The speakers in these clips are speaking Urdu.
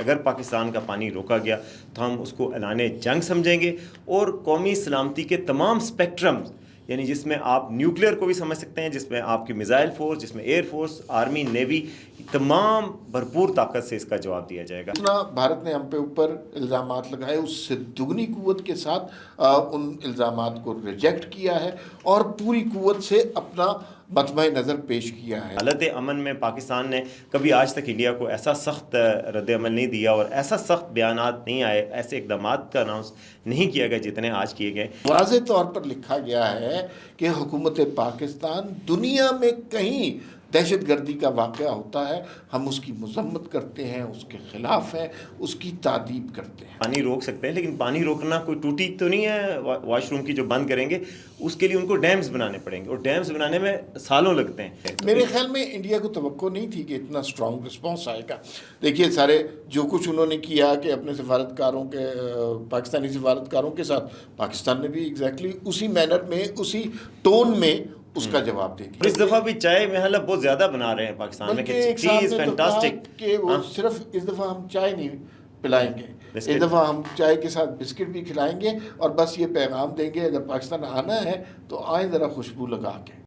اگر پاکستان کا پانی روکا گیا تو ہم اس کو اعلان جنگ سمجھیں گے، اور قومی سلامتی کے تمام اسپیکٹرم، یعنی جس میں آپ نیوکلیئر کو بھی سمجھ سکتے ہیں، جس میں آپ کی میزائل فورس، جس میں ایئر فورس، آرمی، نیوی، تمام بھرپور طاقت سے اس کا جواب دیا جائے گا۔ جتنا بھارت نے ہم پہ اوپر الزامات لگائے اس سے دگنی قوت کے ساتھ ان الزامات کو ریجیکٹ کیا ہے اور پوری قوت سے اپنا مطمع نظر پیش کیا ہے۔ حالت امن میں پاکستان نے کبھی آج تک انڈیا کو ایسا سخت رد عمل نہیں دیا اور ایسا سخت بیانات نہیں آئے، ایسے اقدامات کا اناؤنس نہیں کیا گیا جتنے آج کیے گئے۔ واضح طور پر لکھا گیا ہے کہ حکومت پاکستان دنیا میں کہیں دہشت گردی کا واقعہ ہوتا ہے ہم اس کی مذمت کرتے ہیں، اس کے خلاف ہیں، اس کی تعریف کرتے ہیں۔ پانی روک سکتے ہیں، لیکن پانی روکنا کوئی ٹوٹی تو نہیں ہے واش روم کی جو بند کریں گے، اس کے لیے ان کو ڈیمز بنانے پڑیں گے، اور ڈیمز بنانے میں سالوں لگتے ہیں۔ میرے خیال میں انڈیا کو توقع نہیں تھی کہ اتنا اسٹرانگ رسپانس آئے گا۔ دیکھیے سارے جو کچھ انہوں نے کیا کہ اپنے سفارتکاروں کے پاکستانی سفارتکاروں کے ساتھ، پاکستان نے بھی ایگزیکٹلی اسی مینر میں، اسی ٹون میں اس کا جواب دے دیا۔ اس دفعہ بھی چائے محلہ بہت زیادہ بنا رہے ہیں پاکستان میں، بلکہ ایک صاحب نے تو کہا کہ وہ صرف اس دفعہ ہم چائے نہیں پلائیں گے، اس دفعہ ہم چائے کے ساتھ بسکٹ بھی کھلائیں گے، اور بس یہ پیغام دیں گے اگر پاکستان آنا ہے تو آئیں ذرا خوشبو لگا کے۔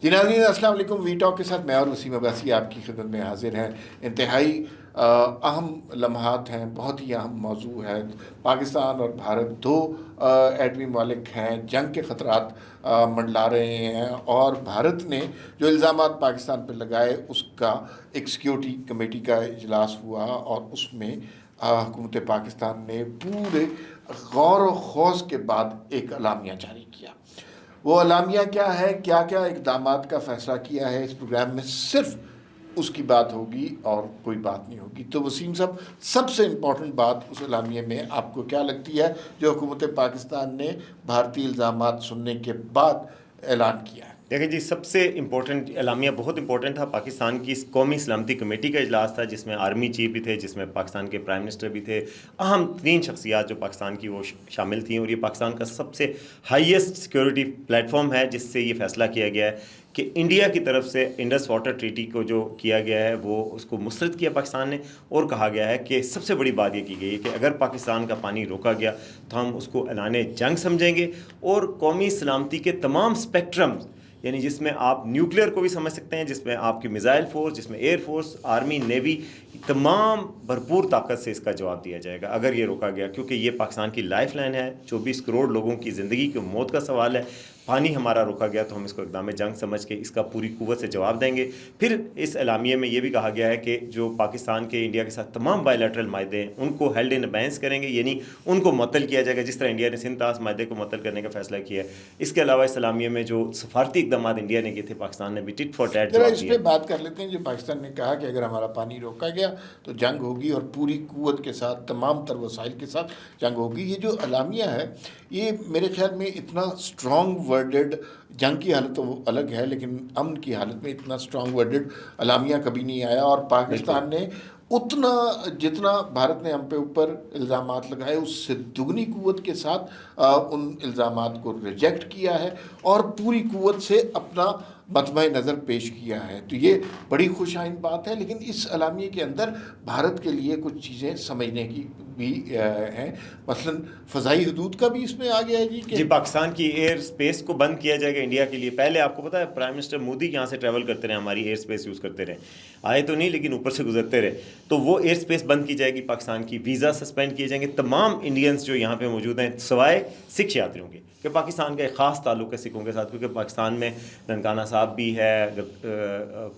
جی ناظرین السلام علیکم، وی ٹاک کے ساتھ میں اور وسیم عباسی آپ کی خدمت میں حاضر ہیں۔ انتہائی اہم لمحات ہیں، بہت ہی اہم موضوع ہے۔ پاکستان اور بھارت دو ایٹمی ممالک ہیں، جنگ کے خطرات منڈلا رہے ہیں، اور بھارت نے جو الزامات پاکستان پہ لگائے اس کا ایک سیکیورٹی کمیٹی کا اجلاس ہوا، اور اس میں حکومت پاکستان نے پورے غور و خوض کے بعد ایک اعلامیہ جاری کیا۔ وہ اعلامیہ کیا ہے، کیا کیا اقدامات کا فیصلہ کیا ہے، اس پروگرام میں صرف اس کی بات ہوگی اور کوئی بات نہیں ہوگی۔ تو وسیم صاحب، سب سے امپورٹنٹ بات اس اعلامیہ میں آپ کو کیا لگتی ہے جو حکومت پاکستان نے بھارتی الزامات سننے کے بعد اعلان کیا ہے؟ دیکھیں جی، سب سے امپورٹنٹ اعلامیہ بہت امپورٹنٹ تھا۔ پاکستان کی قومی سلامتی کمیٹی کا اجلاس تھا، جس میں آرمی چیف بھی تھے، جس میں پاکستان کے پرائم منسٹر بھی تھے، اہم ترین شخصیات جو پاکستان کی وہ شامل تھیں، اور یہ پاکستان کا سب سے ہائیسٹ سیکیورٹی پلیٹ فارم ہے جس سے یہ فیصلہ کیا گیا ہے کہ انڈیا کی طرف سے انڈس واٹر ٹریٹی کو جو کیا گیا ہے وہ اس کو مسترد کیا پاکستان نے، اور کہا گیا ہے کہ سب سے بڑی بات یہ کی گئی ہے کہ اگر پاکستان کا پانی روکا گیا تو ہم اس کو اعلان جنگ سمجھیں گے، اور قومی سلامتی کے تمام اسپیکٹرم، یعنی جس میں آپ نیوکلیئر کو بھی سمجھ سکتے ہیں، جس میں آپ کی میزائل فورس، جس میں ایئر فورس، آرمی، نیوی، تمام بھرپور طاقت سے اس کا جواب دیا جائے گا اگر یہ روکا گیا، کیونکہ یہ پاکستان کی لائف لائن ہے، 24 کروڑ لوگوں کی زندگی کی موت کا سوال ہے۔ پانی ہمارا روکا گیا تو ہم اس کو اقدام جنگ سمجھ کے اس کا پوری قوت سے جواب دیں گے۔ پھر اس اعلامیے میں یہ بھی کہا گیا ہے کہ جو پاکستان کے انڈیا کے ساتھ تمام بائی لیٹرل معاہدے ہیں ان کو ہیلڈ ان ابینس کریں گے، یعنی ان کو معطل کیا جائے گا، جس طرح انڈیا نے سندھ طاس معاہدے کو معطل کرنے کا فیصلہ کیا ہے۔ اس کے علاوہ اس اعلامیے میں جو سفارتی اقدامات انڈیا نے کیے تھے، پاکستان نے بھی ٹٹ فار ٹیٹ جواب اس دیا۔ پہ بات کر لیتے ہیں۔ جو پاکستان نے کہا کہ اگر ہمارا پانی روکا گیا تو جنگ ہوگی، اور پوری قوت کے ساتھ، تمام تر وسائل کے ساتھ جنگ ہوگی۔ یہ جو اعلامیہ ہے یہ میرے خیال میں اتنا اسٹرانگ ورڈڈ، جنگ کی حالت تو وہ الگ ہے لیکن امن کی حالت میں اتنا اسٹرانگ ورڈڈ اعلامیہ کبھی نہیں آیا، اور پاکستان نے اتنا، جتنا بھارت نے ہم پہ اوپر الزامات لگائے اس سے دگنی قوت کے ساتھ ان الزامات کو ریجیکٹ کیا ہے اور پوری قوت سے اپنا مطمع نظر پیش کیا ہے۔ تو یہ بڑی خوش آئند بات ہے، لیکن اس اعلامیے کے اندر بھارت کے لیے کچھ چیزیں سمجھنے کی بھی ہیں، مثلاً فضائی حدود کا بھی اس میں آ گیا ہے جی، پاکستان کی ایئر اسپیس کو بند کیا جائے گا انڈیا کے لیے۔ پہلے آپ کو پتا ہے پرائم منسٹر مودی یہاں سے ٹریول کرتے رہے، ہماری ایئر اسپیس یوز کرتے رہے، آئے تو نہیں لیکن اوپر سے گزرتے رہے، تو وہ ایئر اسپیس بند کی جائے گی پاکستان کی۔ ویزا سسپینڈ کیے جائیں گے تمام انڈینز جو یہاں پہ موجود ہیں، سوائے سکھ یاتریوں کے، کہ پاکستان کا ایک خاص تعلق ہے سکھوں کے ساتھ، کیونکہ پاکستان میں ننکانہ صاحب بھی ہے،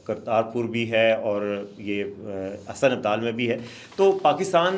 کرتارپور بھی ہے، اور یہ حسن ابدال میں بھی ہے۔ تو پاکستان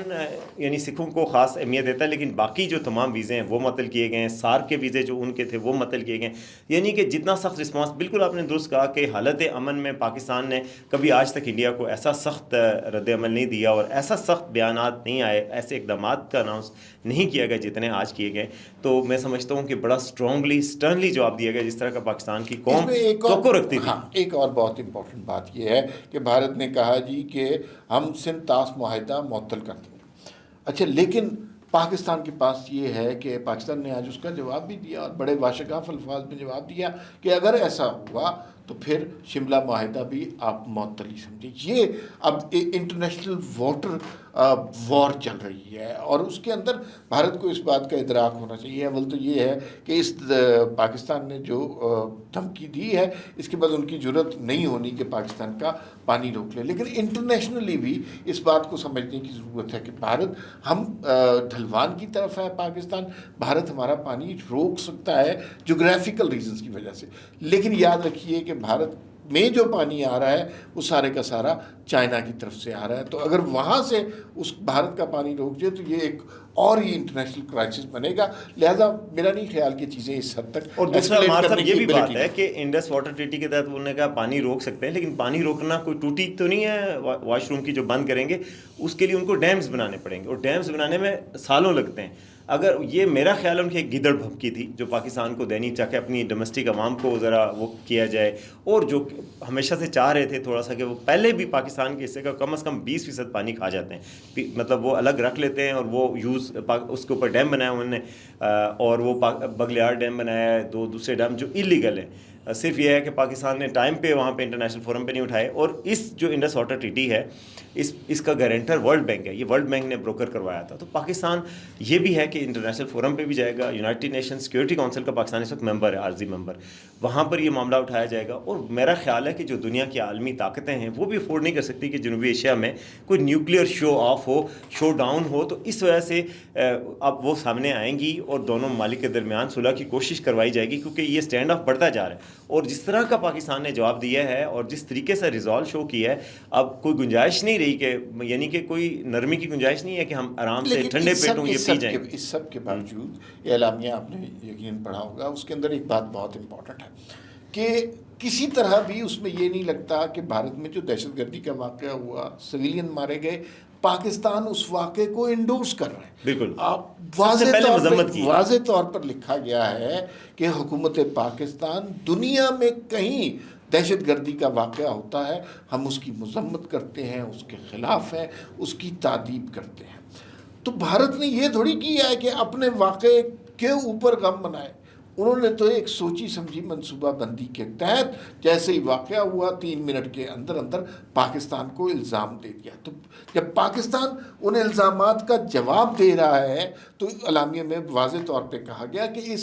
یعنی سکھوں کو خاص اہمیت دیتا ہے، لیکن باقی جو تمام ویزے ہیں وہ معطل کیے گئے ہیں، سارک کے ویزے جو ان کے تھے وہ معطل کیے گئے، یعنی کہ جتنا سخت رسپانس، بالکل آپ نے درست کہا کہ حالت امن میں پاکستان نے کبھی آج تک انڈیا کو ایسا سخت رد عمل نہیں دیا اور ایسا سخت بیانات نہیں آئے، ایسے اقدامات کا اناؤنس نہیں کیا گیا جتنے آج کیے گئے۔ تو میں سمجھتا ہوں کہ بڑا اسٹرانگلی سٹرنلی جواب دیا گیا، جس طرح کا پاکستان کی قوم توقع رکھتی تھی۔ ہاں، ایک اور بہت امپورٹنٹ بات یہ ہے کہ بھارت نے کہا جی کہ ہم سندھ طاس معاہدہ معطل کر دیں گے۔ اچھا، لیکن پاکستان کے پاس یہ ہے کہ پاکستان نے آج اس کا جواب بھی دیا اور بڑے واشگاف الفاظ میں جواب دیا کہ اگر ایسا ہوا تو پھر شملہ معاہدہ بھی آپ معطلی سمجھیں. یہ اب انٹرنیشنل وار چل رہی ہے اور اس کے اندر بھارت کو اس بات کا ادراک ہونا چاہیے. اول تو یہ ہے کہ اس پاکستان نے جو دھمکی دی ہے اس کے بعد ان کی جرت نہیں ہونی کہ پاکستان کا پانی روک لے, لیکن انٹرنیشنلی بھی اس بات کو سمجھنے کی ضرورت ہے کہ بھارت ہم ڈھلوان کی طرف ہے, پاکستان بھارت ہمارا پانی روک سکتا ہے جغرافیکل ریزنز کی وجہ سے, لیکن یاد رکھیے کہ بھارت میں جو پانی آ رہا ہے وہ سارے کا سارا چائنا کی طرف سے آ رہا ہے, تو اگر وہاں سے اس بھارت کا پانی روک جائے تو یہ ایک اور ہی انٹرنیشنل کرائسس بنے گا. لہذا میرا نہیں خیال کہ چیزیں اس حد تک اور دوسرا ہمارے ساتھ یہ بھی بات ہے کہ انڈس واٹر ٹریٹی کے تحت انہوں نے کہا پانی روک سکتے ہیں, لیکن پانی روکنا کوئی ٹوٹی تو نہیں ہے واش روم کی جو بند کریں گے, اس کے لیے ان کو ڈیمز بنانے پڑیں گے اور ڈیمز بنانے میں سالوں لگتے ہیں. اگر یہ میرا خیال ہے ان کی ایک گیدڑ بھبکی تھی جو پاکستان کو دینی چاہ کے اپنی ڈومیسٹک عوام کو ذرا وہ کیا جائے, اور جو ہمیشہ سے چاہ رہے تھے تھوڑا سا کہ وہ پہلے بھی پاکستان کے حصے کا کم از کم 20% پانی کھا جاتے ہیں, مطلب وہ الگ رکھ لیتے ہیں اور وہ یوز اس کے اوپر ڈیم بنایا انہوں نے, اور وہ بغلیار ڈیم بنایا ہے, 2 دوسرے ڈیم جو انلیگل ہیں. صرف یہ ہے کہ پاکستان نے ٹائم پہ وہاں پہ انٹرنیشنل فورم پہ نہیں اٹھائے, اور اس جو انڈس واٹر ٹریٹی ہے اس کا گارنٹر ورلڈ بینک ہے, یہ ورلڈ بینک نے بروکر کروایا تھا. تو پاکستان یہ بھی ہے کہ انٹرنیشنل فورم پہ بھی جائے گا, یونائٹڈ نیشن سیکورٹی کونسل کا پاکستان اس وقت ممبر ہے, عارضی ممبر, وہاں پر یہ معاملہ اٹھایا جائے گا. اور میرا خیال ہے کہ جو دنیا کی عالمی طاقتیں ہیں وہ بھی افورڈ نہیں کر سکتی کہ جنوبی ایشیا میں کوئی نیوکلیئر شو آف ہو, شو ڈاؤن ہو. تو اس وجہ سے اب وہ سامنے آئیں گی اور دونوں ممالک کے درمیان صلح کی کوشش کروائی جائے گی, کیونکہ یہ اسٹینڈ آف بڑھتا جا رہا ہے. اور جس طرح کا پاکستان نے جواب دیا ہے اور جس طریقے سے ریزالو شو کیا ہے, اب کوئی گنجائش نہیں رہی کہ یعنی کہ کوئی نرمی کی گنجائش نہیں ہے کہ ہم آرام سے ٹھنڈے پیٹوں یہ پی جائیں. اس سب کے باوجود یہ اعلامیہ آپ نے یقین پڑھا ہوگا, اس کے اندر ایک بات بہت امپورٹنٹ ہے کہ کسی طرح بھی اس میں یہ نہیں لگتا کہ بھارت میں جو دہشت گردی کا واقعہ ہوا, سویلین مارے گئے, پاکستان اس واقعے کو انڈورس کر رہے ہیں. بالکل واضح طور پر لکھا گیا ہے کہ حکومت پاکستان دنیا میں کہیں دہشت گردی کا واقعہ ہوتا ہے ہم اس کی مذمت کرتے ہیں, اس کے خلاف ہیں, اس کی تعذیب کرتے ہیں. تو بھارت نے یہ تھوڑی کیا ہے کہ اپنے واقعے کے اوپر غم منائے, انہوں نے تو ایک سوچی سمجھی منصوبہ بندی کے تحت جیسے ہی واقعہ ہوا 3 منٹ کے اندر اندر پاکستان کو الزام دے دیا. تو جب پاکستان ان الزامات کا جواب دے رہا ہے تو اعلامیہ میں واضح طور پہ کہا گیا کہ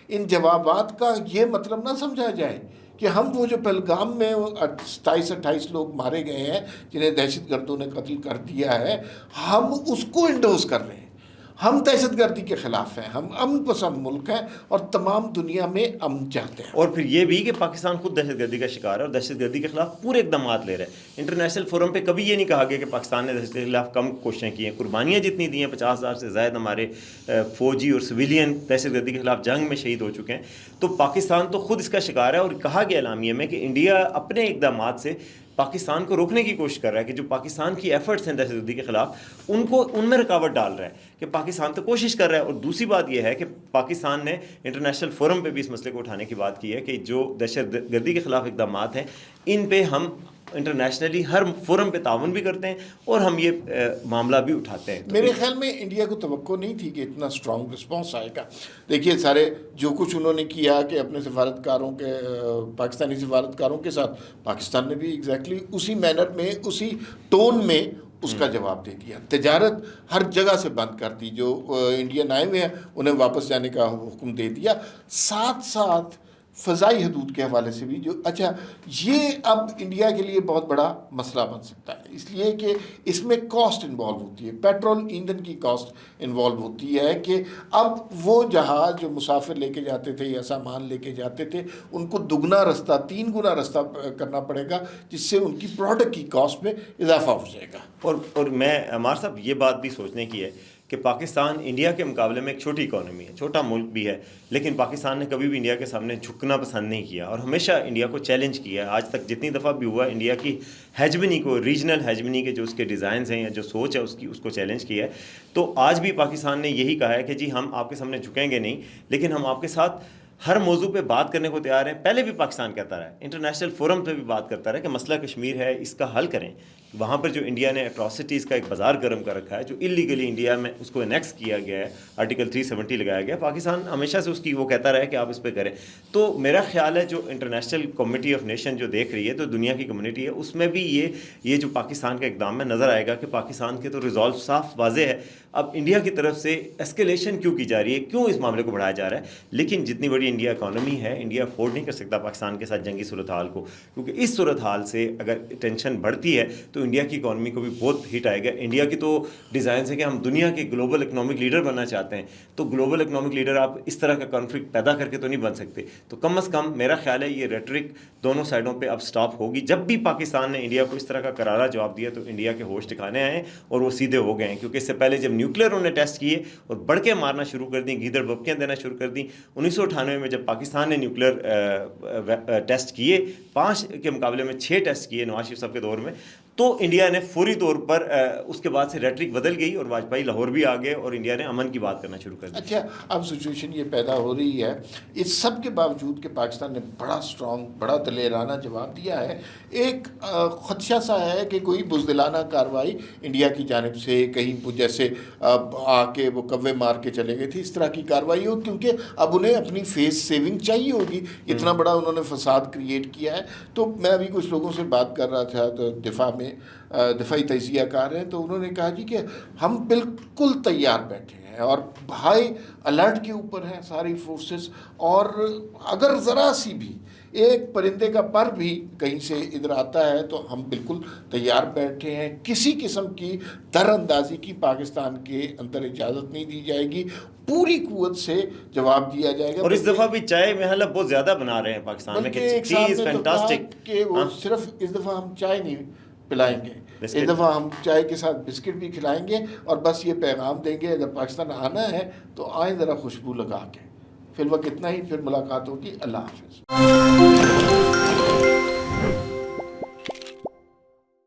ان جوابات کا یہ مطلب نہ سمجھا جائے کہ ہم وہ جو پہلگام میں 27-28 لوگ مارے گئے ہیں جنہیں دہشت گردوں نے قتل کر دیا ہے, ہم اس کو انڈورس کر رہے ہیں. ہم دہشت گردی کے خلاف ہیں, ہم امن پسند ملک ہیں اور تمام دنیا میں امن چاہتے ہیں. اور پھر یہ بھی کہ پاکستان خود دہشت گردی کا شکار ہے اور دہشت گردی کے خلاف پورے اقدامات لے رہے ہیں. انٹرنیشنل فورم پہ کبھی یہ نہیں کہا گیا کہ پاکستان نے دہشت گردی کے خلاف کم کوششیں کی ہیں. قربانیاں جتنی دی ہیں, 50,000 سے زائد ہمارے فوجی اور سویلین دہشت گردی کے خلاف جنگ میں شہید ہو چکے ہیں. تو پاکستان تو خود اس کا شکار ہے, اور کہا گیا اعلامیہ میں کہ انڈیا اپنے اقدامات سے پاکستان کو روکنے کی کوشش کر رہا ہے کہ جو پاکستان کی ایفرٹس ہیں دہشت گردی کے خلاف ان میں رکاوٹ ڈال رہا ہے کہ پاکستان تو کوشش کر رہا ہے. اور دوسری بات یہ ہے کہ پاکستان نے انٹرنیشنل فورم پہ بھی اس مسئلے کو اٹھانے کی بات کی ہے کہ جو دہشت گردی کے خلاف اقدامات ہیں ان پہ ہم انٹرنیشنلی ہر فورم پہ تعاون بھی کرتے ہیں اور ہم یہ معاملہ بھی اٹھاتے ہیں. میرے خیال میں انڈیا کو توقع نہیں تھی کہ اتنا اسٹرانگ رسپانس آئے گا. دیکھیے سارے جو کچھ انہوں نے کیا کہ اپنے سفارتکاروں کے پاکستانی سفارتکاروں کے ساتھ پاکستان نے بھی ایگزیکٹلی اسی مینر میں اسی ٹون میں اس کا جواب دے دیا. تجارت ہر جگہ سے بند کر دی, جو انڈین آئے ہوئے ہیں انہیں واپس جانے کا حکم دے دیا. ساتھ ساتھ فضائی حدود کے حوالے سے بھی جو یہ اب انڈیا کے لیے بہت بڑا مسئلہ بن سکتا ہے, اس لیے کہ اس میں کاسٹ انوالو ہوتی ہے, پیٹرول ایندھن کی کاسٹ انوالو ہوتی ہے کہ اب وہ جہاز جو مسافر لے کے جاتے تھے یا سامان لے کے جاتے تھے ان کو دگنا رستہ 3 گنا رستہ کرنا پڑے گا, جس سے ان کی پروڈکٹ کی کاسٹ میں اضافہ ہو جائے گا. اور میں ہمارے صاحب یہ بات بھی سوچنے کی ہے کہ پاکستان انڈیا کے مقابلے میں ایک چھوٹی اکانومی ہے, چھوٹا ملک بھی ہے, لیکن پاکستان نے کبھی بھی انڈیا کے سامنے جھکنا پسند نہیں کیا اور ہمیشہ انڈیا کو چیلنج کیا ہے. آج تک جتنی دفعہ بھی ہوا انڈیا کی ہیجمنی کو, ریجنل ہیجمنی کے جو اس کے ڈیزائنز ہیں یا جو سوچ ہے اس کو چیلنج کیا ہے. تو آج بھی پاکستان نے یہی کہا ہے کہ جی ہم آپ کے سامنے جھکیں گے نہیں, لیکن ہم آپ کے ساتھ ہر موضوع پہ بات کرنے کو تیار ہیں. پہلے بھی پاکستان کہتا رہا ہے, انٹرنیشنل فورم پہ بھی بات کرتا رہا کہ مسئلہ کشمیر ہے اس کا حل کریں, وہاں پر جو انڈیا نے اٹراسٹیز کا ایک بازار گرم کر رکھا ہے, جو اللیگلی انڈیا میں اس کو انیکس کیا گیا ہے, آرٹیکل 370 لگایا گیا, پاکستان ہمیشہ سے اس کی وہ کہتا رہا ہے کہ آپ اس پہ کریں. تو میرا خیال ہے جو انٹرنیشنل کمیٹی آف نیشن جو دیکھ رہی ہے, تو دنیا کی کمیونٹی ہے, اس میں بھی یہ جو پاکستان کا اقدام میں نظر آئے گا کہ پاکستان کے تو ریزالو صاف واضح ہے. اب انڈیا کی طرف سے اسکیلیشن کیوں کی جا رہی ہے, کیوں اس معاملے کو بڑھایا جا رہا ہے, لیکن جتنی بڑی انڈیا اکانومی ہے, انڈیا افورڈ نہیں کر سکتا پاکستان کے ساتھ جنگی صورتحال کو, کیونکہ اس صورتحال سے اگر ٹینشن بڑھتی ہے تو انڈیا کی اکانومی کو بھی بہت ہٹ آئے گا. انڈیا کی تو ڈیزائنس ہے کہ ہم دنیا کے گلوبل اکنامک لیڈر بننا چاہتے ہیں, تو گلوبل اکنامک لیڈر آپ اس طرح کا کانفلکٹ پیدا کر کے تو نہیں بن سکتے. تو کم از کم میرا خیال ہے یہ ریٹرک دونوں سائڈوں پہ اب سٹاپ ہوگی. جب بھی پاکستان نے انڈیا کو اس طرح کا کرارا جواب دیا تو انڈیا کے ہوش ٹھکانے آئے اور وہ سیدھے ہو گئے ہیں, کیونکہ اس سے پہلے جب نیوکلیر انہوں نے ٹیسٹ کیے اور بڑھ کے مارنا شروع کر دیں, گیدڑ ببکیاں دینا شروع کر دیں. 1998 میں جب پاکستان نے نیوکلیر ٹیسٹ کیے, 5 کے مقابلے میں 6 ٹیسٹ کیے نواز شریف صاحب کے دور میں, تو انڈیا نے فوری طور پر اس کے بعد سے ریٹرک بدل گئی اور واجپئی لاہور بھی آ گئے اور انڈیا نے امن کی بات کرنا شروع کر دی. اچھا, اب سچویشن یہ پیدا ہو رہی ہے اس سب کے باوجود کہ پاکستان نے بڑا اسٹرانگ, بڑا دلیرانہ جواب دیا ہے, ایک خدشہ سا ہے کہ کوئی بزدلانہ کارروائی انڈیا کی جانب سے کہیں جیسے آ کے وہ کوے مار کے چلے گئے تھے, اس طرح کی کارروائی ہو, کیونکہ اب انہیں اپنی فیس سیونگ چاہیے ہوگی. اتنا بڑا انہوں نے فساد کریٹ کیا ہے. تو میں ابھی کچھ لوگوں سے بات کر رہا تھا تو دفاعی تجزیہ کار ہیں, تو انہوں نے کہا جی کہ ہم بالکل تیار بیٹھے ہیں اور ہائی الرٹ کے اوپر ہیں ساری فورسز, اور اگر ذرا سی بھی ایک پرندے کا پر بھی کہیں سے ادھر آتا ہے تو ہم بالکل تیار بیٹھے ہیں. کسی قسم کی در اندازی کی پاکستان کے اندر اجازت نہیں دی جائے گی, پوری قوت سے جواب دیا جائے گا. اور اس دفعہ بھی چائے محل بہت زیادہ بنا رہے ہیں پاکستان میں, کہ وہ صرف اس دفعہ ہم چائے نہیں پلائیں گے, اس دفعہ ہم چائے کے ساتھ بسکٹ بھی کھلائیں گے, اور بس یہ پیغام دیں گے اگر پاکستان آنا ہے تو آئیں ذرا خوشبو لگا کے. فی الوقت اتنا ہی, پھر ملاقات ہوگی. اللہ حافظ.